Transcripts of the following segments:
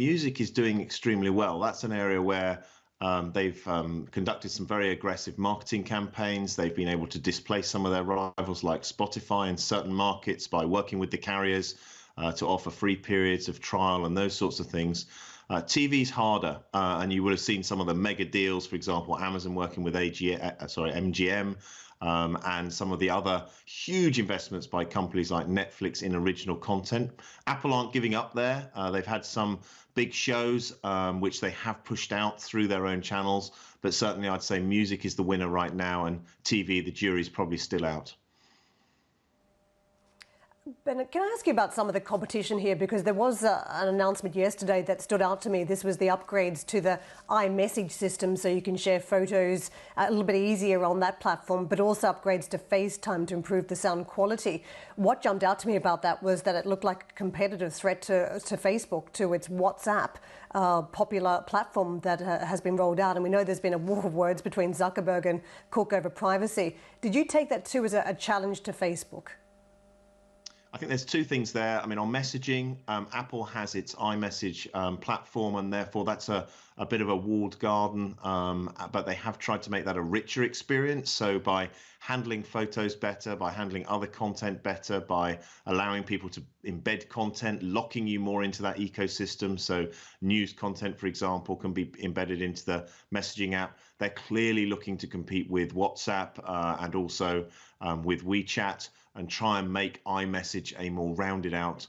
music is doing extremely well. That's an area where they've conducted some very aggressive marketing campaigns. They've been able to displace some of their rivals like Spotify in certain markets by working with the carriers to offer free periods of trial and those sorts of things. TV's harder, and you would have seen some of the mega deals, for example, Amazon working with MGM, and some of the other huge investments by companies like Netflix in original content. Apple aren't giving up there. They've had some big shows which they have pushed out through their own channels, but certainly I'd say music is the winner right now, and TV, the jury's probably still out. Bennett, can I ask you about some of the competition here? Because there was an announcement yesterday that stood out to me. This was the upgrades to the iMessage system, so you can share photos a little bit easier on that platform, but also upgrades to FaceTime to improve the sound quality. What jumped out to me about that was that it looked like a competitive threat to Facebook, to its WhatsApp popular platform that has been rolled out. And we know there's been a war of words between Zuckerberg and Cook over privacy. Did you take that too as a challenge to Facebook? I think there's two things there. I mean, on messaging, Apple has its iMessage platform, and therefore that's a bit of a walled garden, but they have tried to make that a richer experience. So by handling photos better, by handling other content better, by allowing people to embed content, locking you more into that ecosystem. So news content, for example, can be embedded into the messaging app. They're clearly looking to compete with WhatsApp and also with WeChat, and try and make iMessage a more rounded out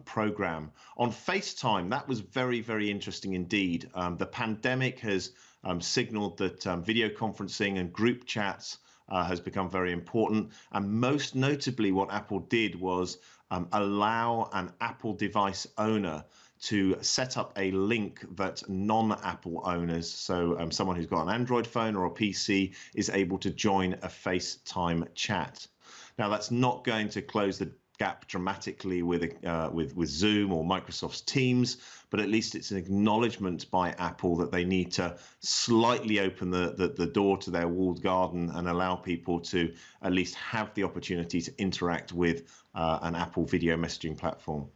program. On FaceTime, that was very, very interesting indeed. The pandemic has signaled that video conferencing and group chats has become very important. And most notably, what Apple did was allow an Apple device owner to set up a link that non-Apple owners, so someone who's got an Android phone or a PC, is able to join a FaceTime chat. Now, that's not going to close the gap dramatically with Zoom or Microsoft's Teams, but at least it's an acknowledgement by Apple that they need to slightly open the door to their walled garden and allow people to at least have the opportunity to interact with an Apple video messaging platform.